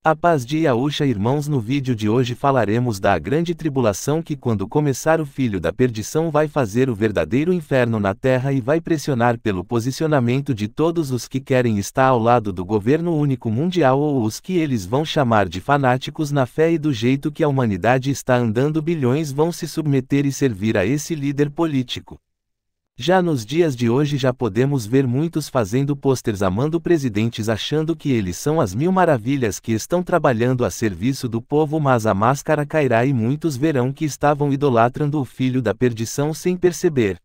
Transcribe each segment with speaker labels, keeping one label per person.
Speaker 1: A paz de Yahushua, irmãos. No vídeo de hoje falaremos da grande tribulação que, quando começar, o filho da perdição vai fazer o verdadeiro inferno na terra e vai pressionar pelo posicionamento de todos os que querem estar ao lado do governo único mundial ou os que eles vão chamar de fanáticos na fé, e do jeito que a humanidade está andando, bilhões vão se submeter e servir a esse líder político. Já nos dias de hoje já podemos ver muitos fazendo pôsteres amando presidentes, achando que eles são as mil maravilhas que estão trabalhando a serviço do povo, mas a máscara cairá e muitos verão que estavam idolatrando o filho da perdição sem perceber.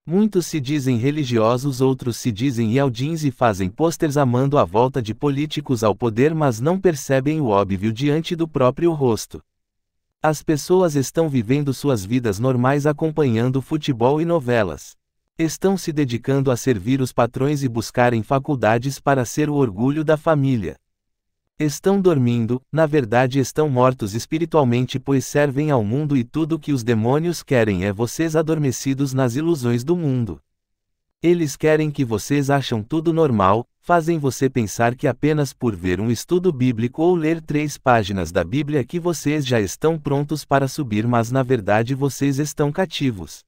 Speaker 1: Muitos se dizem religiosos, outros se dizem Yaldins e fazem pôsteres amando a volta de políticos ao poder, mas não percebem o óbvio diante do próprio rosto. As pessoas estão vivendo suas vidas normais acompanhando futebol e novelas. Estão se dedicando a servir os patrões e buscarem faculdades para ser o orgulho da família. Estão dormindo, na verdade estão mortos espiritualmente, pois servem ao mundo e tudo que os demônios querem é vocês adormecidos nas ilusões do mundo. Eles querem que vocês acham tudo normal, fazem você pensar que apenas por ver um estudo bíblico ou ler 3 páginas da Bíblia que vocês já estão prontos para subir, mas na verdade vocês estão cativos.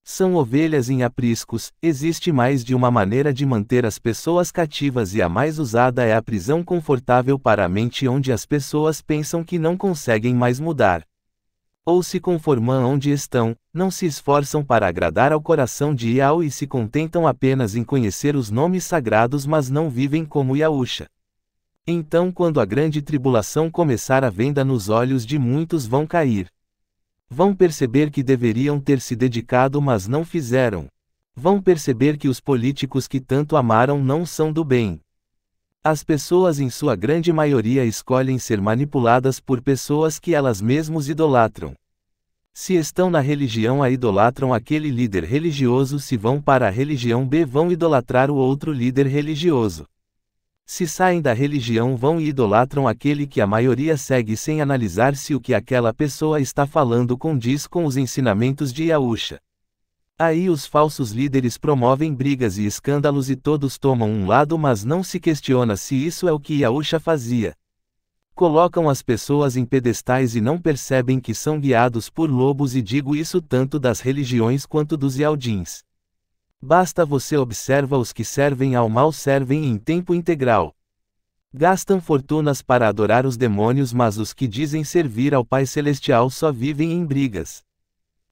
Speaker 1: São ovelhas em apriscos. Existe mais de uma maneira de manter as pessoas cativas e a mais usada é a prisão confortável para a mente, onde as pessoas pensam que não conseguem mais mudar. Ou se conformam onde estão, não se esforçam para agradar ao coração de Yahweh e se contentam apenas em conhecer os nomes sagrados, mas não vivem como Yahushua. Então, quando a grande tribulação começar, a venda nos olhos de muitos vão cair. Vão perceber que deveriam ter se dedicado, mas não fizeram. Vão perceber que os políticos que tanto amaram não são do bem. As pessoas em sua grande maioria escolhem ser manipuladas por pessoas que elas mesmas idolatram. Se estão na religião A, idolatram aquele líder religioso. Se vão para a religião B, vão idolatrar o outro líder religioso. Se saem da religião, vão e idolatram aquele que a maioria segue sem analisar se o que aquela pessoa está falando condiz com os ensinamentos de Yahushua. Aí os falsos líderes promovem brigas e escândalos e todos tomam um lado, mas não se questiona se isso é o que Yahushua fazia. Colocam as pessoas em pedestais e não percebem que são guiados por lobos, e digo isso tanto das religiões quanto dos Yaldins. Basta você observa os que servem ao mal servem em tempo integral. Gastam fortunas para adorar os demônios, mas os que dizem servir ao Pai Celestial só vivem em brigas.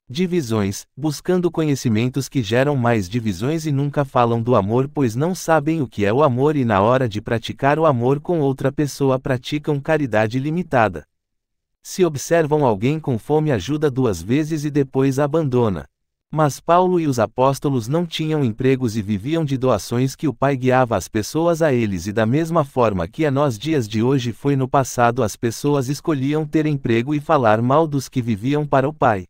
Speaker 1: Divisões, buscando conhecimentos que geram mais divisões, e nunca falam do amor, pois não sabem o que é o amor, e na hora de praticar o amor com outra pessoa praticam caridade limitada. Se observam alguém com fome, ajuda 2 vezes e depois abandona. Mas Paulo e os apóstolos não tinham empregos e viviam de doações que o Pai guiava as pessoas a eles, e da mesma forma que a nós dias de hoje foi no passado, as pessoas escolhiam ter emprego e falar mal dos que viviam para o Pai.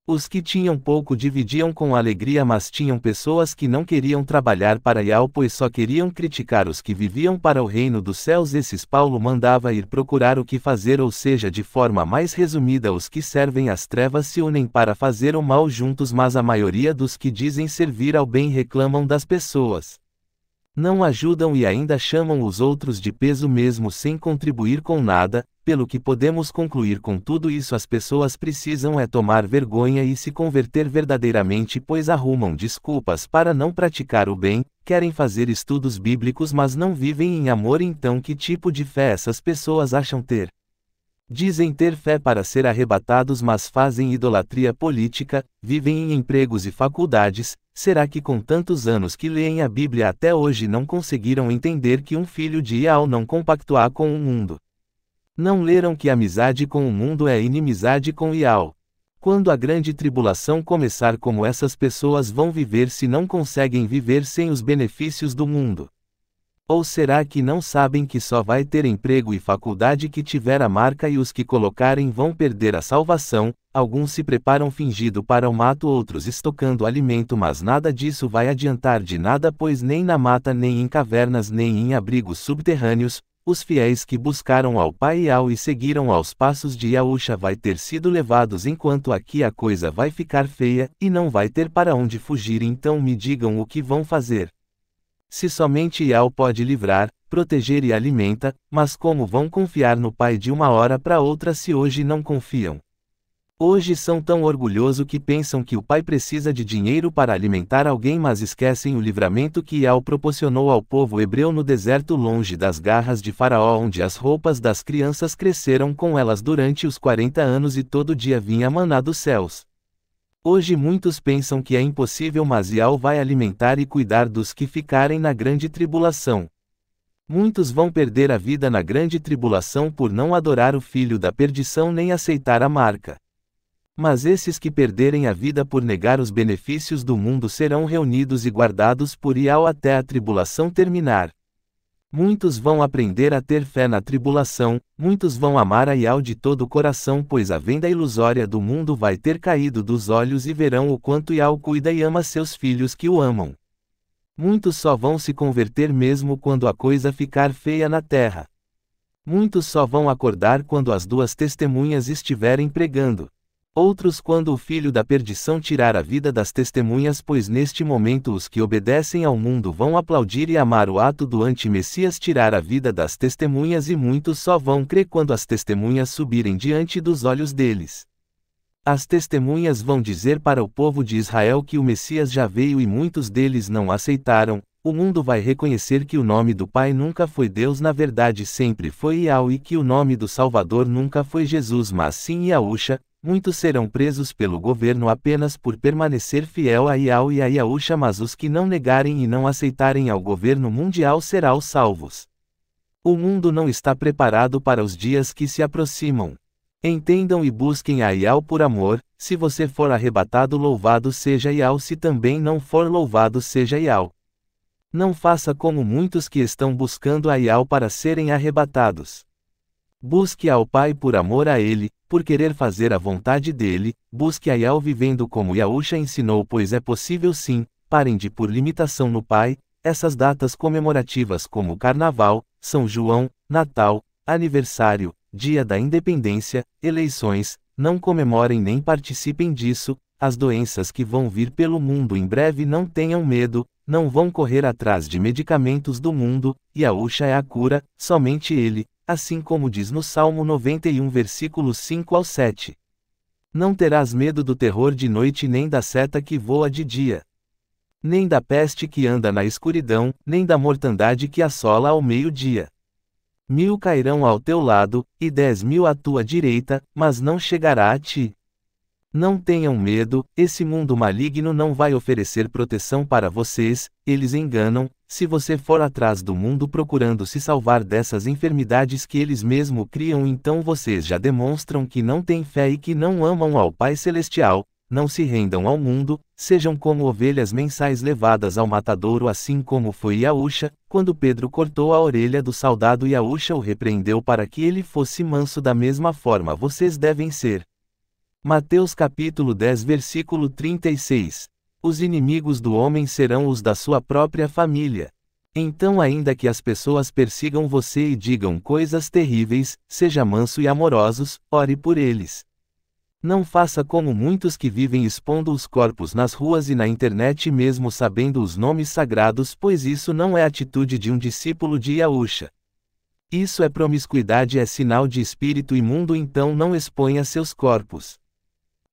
Speaker 1: Os que tinham pouco dividiam com alegria, mas tinham pessoas que não queriam trabalhar para Yahweh, pois só queriam criticar os que viviam para o reino dos céus. Esses Paulo mandava ir procurar o que fazer, ou seja, de forma mais resumida, os que servem às trevas se unem para fazer o mal juntos, mas a maioria dos que dizem servir ao bem reclamam das pessoas. Não ajudam e ainda chamam os outros de peso mesmo sem contribuir com nada. Pelo que podemos concluir com tudo isso, as pessoas precisam tomar vergonha e se converter verdadeiramente, pois arrumam desculpas para não praticar o bem, querem fazer estudos bíblicos mas não vivem em amor. Então que tipo de fé essas pessoas acham ter? Dizem ter fé para ser arrebatados, mas fazem idolatria política, vivem em empregos e faculdades. Será que com tantos anos que leem a Bíblia até hoje não conseguiram entender que um filho de Yahweh não compactuar com o mundo? Não leram que amizade com o mundo é inimizade com Yahweh? Quando a grande tribulação começar, como essas pessoas vão viver se não conseguem viver sem os benefícios do mundo? Ou será que não sabem que só vai ter emprego e faculdade que tiver a marca, e os que colocarem vão perder a salvação? Alguns se preparam fingido para o mato, outros estocando alimento, mas nada disso vai adiantar de nada, pois nem na mata, nem em cavernas, nem em abrigos subterrâneos, os fiéis que buscaram ao Pai Yahweh e seguiram aos passos de Yahushua vai ter sido levados, enquanto aqui a coisa vai ficar feia, e não vai ter para onde fugir. Então me digam o que vão fazer. Se somente Yahweh pode livrar, proteger e alimenta, mas como vão confiar no Pai de uma hora para outra se hoje não confiam? Hoje são tão orgulhosos que pensam que o Pai precisa de dinheiro para alimentar alguém, mas esquecem o livramento que Yahweh proporcionou ao povo hebreu no deserto longe das garras de Faraó, onde as roupas das crianças cresceram com elas durante os 40 anos e todo dia vinha maná dos céus. Hoje muitos pensam que é impossível, mas Yahweh vai alimentar e cuidar dos que ficarem na grande tribulação. Muitos vão perder a vida na grande tribulação por não adorar o filho da perdição nem aceitar a marca. Mas esses que perderem a vida por negar os benefícios do mundo serão reunidos e guardados por Yahweh até a tribulação terminar. Muitos vão aprender a ter fé na tribulação, muitos vão amar a Yahweh de todo o coração, pois a venda ilusória do mundo vai ter caído dos olhos e verão o quanto Yahweh cuida e ama seus filhos que o amam. Muitos só vão se converter mesmo quando a coisa ficar feia na terra. Muitos só vão acordar quando as duas testemunhas estiverem pregando. Outros quando o filho da perdição tirar a vida das testemunhas, pois neste momento os que obedecem ao mundo vão aplaudir e amar o ato do anti-Messias tirar a vida das testemunhas, e muitos só vão crer quando as testemunhas subirem diante dos olhos deles. As testemunhas vão dizer para o povo de Israel que o Messias já veio e muitos deles não aceitaram. O mundo vai reconhecer que o nome do Pai nunca foi Deus, na verdade sempre foi Yahweh, e que o nome do Salvador nunca foi Jesus, mas sim Yahusha. Muitos serão presos pelo governo apenas por permanecer fiel a Yahweh e a Yahusha, mas os que não negarem e não aceitarem ao governo mundial serão salvos. O mundo não está preparado para os dias que se aproximam. Entendam e busquem a Yahweh por amor. Se você for arrebatado, louvado seja Yahweh; se também não for, louvado seja Yahweh. Não faça como muitos que estão buscando a Yahweh para serem arrebatados. Busque ao Pai por amor a Ele, por querer fazer a vontade dele. Busque a Yahweh vivendo como Yahusha ensinou, pois é possível sim. Parem de pôr limitação no Pai. Essas datas comemorativas como Carnaval, São João, Natal, aniversário, Dia da Independência, eleições, não comemorem nem participem disso. As doenças que vão vir pelo mundo em breve, não tenham medo, não vão correr atrás de medicamentos do mundo. Yahusha é a cura, somente Ele. Assim como diz no Salmo 91 versículos 5 ao 7. Não terás medo do terror de noite, nem da seta que voa de dia. Nem da peste que anda na escuridão, nem da mortandade que assola ao meio-dia. 1000 cairão ao teu lado, e 10.000 à tua direita, mas não chegará a ti. Não tenham medo, esse mundo maligno não vai oferecer proteção para vocês, eles enganam. Se você for atrás do mundo procurando se salvar dessas enfermidades que eles mesmos criam, então vocês já demonstram que não têm fé e que não amam ao Pai Celestial. Não se rendam ao mundo, sejam como ovelhas mensais levadas ao matadouro, assim como foi Yahusha. Quando Pedro cortou a orelha do soldado, Yahusha o repreendeu para que ele fosse manso. Da mesma forma vocês devem ser. Mateus capítulo 10 versículo 36. Os inimigos do homem serão os da sua própria família. Então, ainda que as pessoas persigam você e digam coisas terríveis, seja manso e amorosos, ore por eles. Não faça como muitos que vivem expondo os corpos nas ruas e na internet mesmo sabendo os nomes sagrados, pois isso não é atitude de um discípulo de Yahusha. Isso é promiscuidade, é sinal de espírito imundo, então não exponha seus corpos.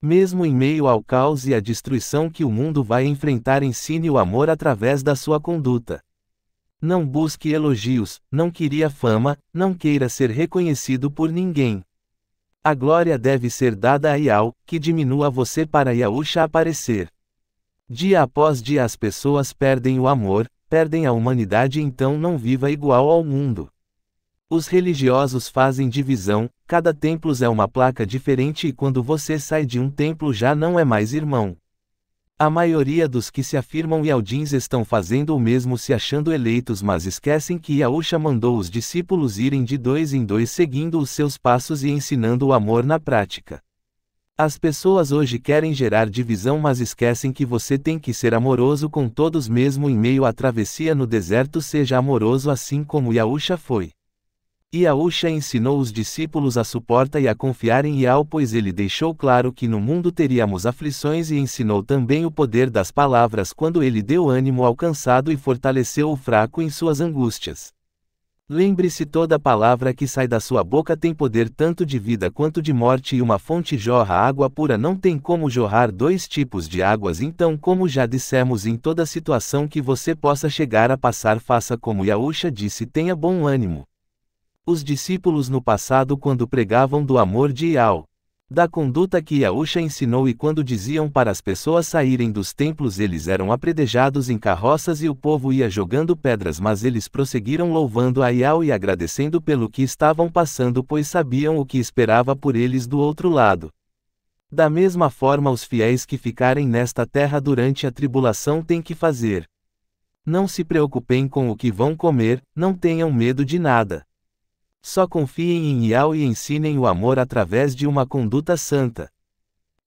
Speaker 1: Mesmo em meio ao caos e à destruição que o mundo vai enfrentar, ensine o amor através da sua conduta. Não busque elogios, não queira fama, não queira ser reconhecido por ninguém. A glória deve ser dada a Yahweh, que diminua você para Yahusha aparecer. Dia após dia as pessoas perdem o amor, perdem a humanidade, então não viva igual ao mundo. Os religiosos fazem divisão, cada templo é uma placa diferente e quando você sai de um templo já não é mais irmão. A maioria dos que se afirmam Yahudins estão fazendo o mesmo, se achando eleitos, mas esquecem que Yahusha mandou os discípulos irem de 2 em 2 seguindo os seus passos e ensinando o amor na prática. As pessoas hoje querem gerar divisão, mas esquecem que você tem que ser amoroso com todos mesmo em meio à travessia no deserto. Seja amoroso assim como Yahusha foi. Yahusha ensinou os discípulos a suportar e a confiar em Yahweh, pois ele deixou claro que no mundo teríamos aflições e ensinou também o poder das palavras quando ele deu ânimo ao cansado e fortaleceu o fraco em suas angústias. Lembre-se, toda palavra que sai da sua boca tem poder tanto de vida quanto de morte, e uma fonte jorra água pura. Não tem como jorrar dois tipos de águas. Então, como já dissemos, em toda situação que você possa chegar a passar, faça como Yahusha disse: tenha bom ânimo. Os discípulos no passado, quando pregavam do amor de Yahweh, da conduta que Yahusha ensinou, e quando diziam para as pessoas saírem dos templos, eles eram apredejados em carroças e o povo ia jogando pedras, mas eles prosseguiram louvando a Yahweh e agradecendo pelo que estavam passando, pois sabiam o que esperava por eles do outro lado. Da mesma forma, os fiéis que ficarem nesta terra durante a tribulação têm que fazer. Não se preocupem com o que vão comer, não tenham medo de nada. Só confiem em Yahweh e ensinem o amor através de uma conduta santa.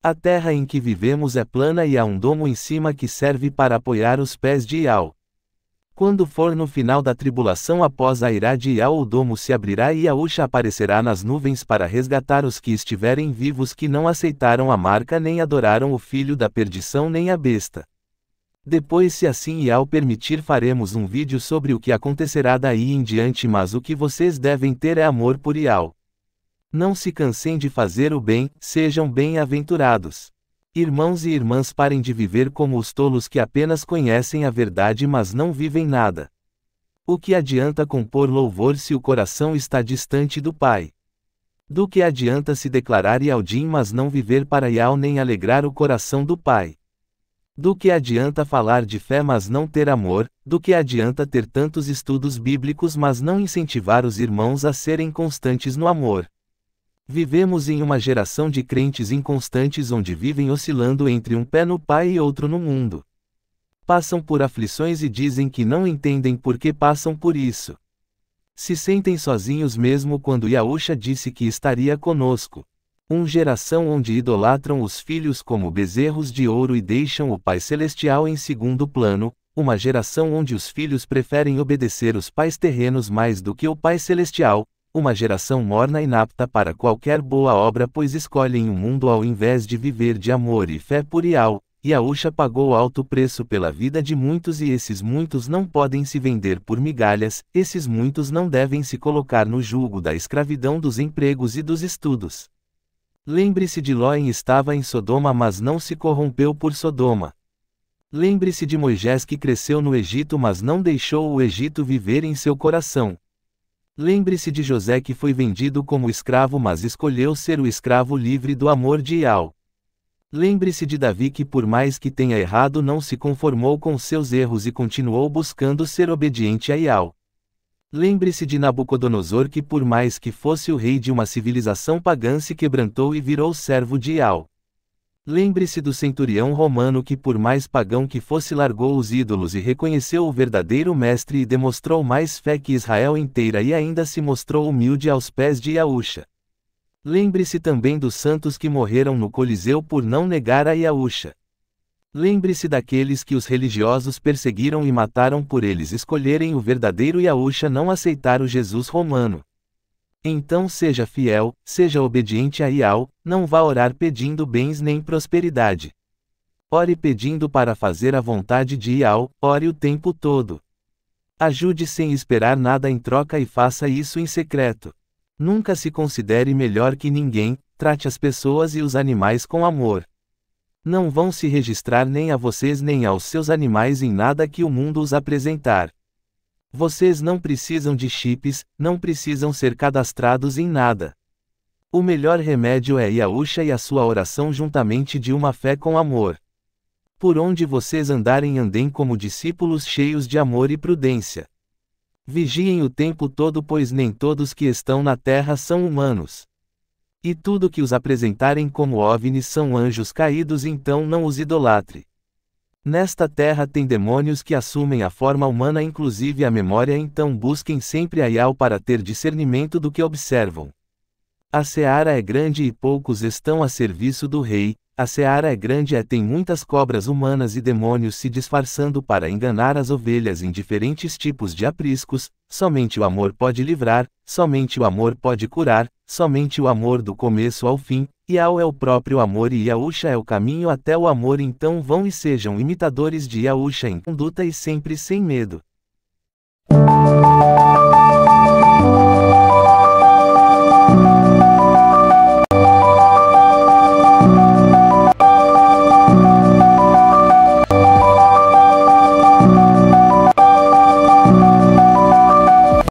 Speaker 1: A terra em que vivemos é plana e há um domo em cima que serve para apoiar os pés de Yahweh. Quando for no final da tribulação, após a ira de Yahweh, o domo se abrirá e Yahusha aparecerá nas nuvens para resgatar os que estiverem vivos, que não aceitaram a marca nem adoraram o filho da perdição nem a besta. Depois, se assim Yahweh permitir, faremos um vídeo sobre o que acontecerá daí em diante, mas o que vocês devem ter é amor por Yahweh. Não se cansem de fazer o bem, sejam bem-aventurados. Irmãos e irmãs, parem de viver como os tolos que apenas conhecem a verdade mas não vivem nada. O que adianta compor louvor se o coração está distante do Pai? Do que adianta se declarar Yaudim mas não viver para Yahweh nem alegrar o coração do Pai? Do que adianta falar de fé mas não ter amor? Do que adianta ter tantos estudos bíblicos mas não incentivar os irmãos a serem constantes no amor? Vivemos em uma geração de crentes inconstantes, onde vivem oscilando entre um pé no Pai e outro no mundo. Passam por aflições e dizem que não entendem por que passam por isso. Se sentem sozinhos mesmo quando Yahusha disse que estaria conosco. Uma geração onde idolatram os filhos como bezerros de ouro e deixam o Pai Celestial em segundo plano, uma geração onde os filhos preferem obedecer os pais terrenos mais do que o Pai Celestial, uma geração morna e inapta para qualquer boa obra, pois escolhem um mundo ao invés de viver de amor e fé por Yahweh. Yahusha pagou alto preço pela vida de muitos e esses muitos não podem se vender por migalhas, esses muitos não devem se colocar no jugo da escravidão dos empregos e dos estudos. Lembre-se de Ló, estava em Sodoma mas não se corrompeu por Sodoma. Lembre-se de Moisés, que cresceu no Egito mas não deixou o Egito viver em seu coração. Lembre-se de José, que foi vendido como escravo mas escolheu ser o escravo livre do amor de Yahweh. Lembre-se de Davi, que por mais que tenha errado não se conformou com seus erros e continuou buscando ser obediente a Yahweh. Lembre-se de Nabucodonosor, que por mais que fosse o rei de uma civilização pagã se quebrantou e virou servo de Yahweh. Lembre-se do centurião romano, que por mais pagão que fosse largou os ídolos e reconheceu o verdadeiro mestre e demonstrou mais fé que Israel inteira e ainda se mostrou humilde aos pés de Yahusha. Lembre-se também dos santos que morreram no Coliseu por não negar a Yahusha. Lembre-se daqueles que os religiosos perseguiram e mataram por eles escolherem o verdadeiro Yahusha, não aceitar o Jesus romano. Então seja fiel, seja obediente a Yahweh, não vá orar pedindo bens nem prosperidade. Ore pedindo para fazer a vontade de Yahweh, ore o tempo todo. Ajude sem esperar nada em troca e faça isso em secreto. Nunca se considere melhor que ninguém, trate as pessoas e os animais com amor. Não vão se registrar nem a vocês nem aos seus animais em nada que o mundo os apresentar. Vocês não precisam de chips, não precisam ser cadastrados em nada. O melhor remédio é Yahusha e a sua oração juntamente de uma fé com amor. Por onde vocês andarem, andem como discípulos cheios de amor e prudência. Vigiem o tempo todo, pois nem todos que estão na terra são humanos. E tudo que os apresentarem como OVNIs são anjos caídos, então não os idolatre. Nesta terra tem demônios que assumem a forma humana, inclusive a memória, então busquem sempre a Yahweh para ter discernimento do que observam. A seara é grande e poucos estão a serviço do rei. A seara é grande e tem muitas cobras humanas e demônios se disfarçando para enganar as ovelhas em diferentes tipos de apriscos. Somente o amor pode livrar, somente o amor pode curar, somente o amor do começo ao fim. Yahweh é o próprio amor e Yahusha é o caminho até o amor. Então vão e sejam imitadores de Yahusha em conduta e sempre sem medo.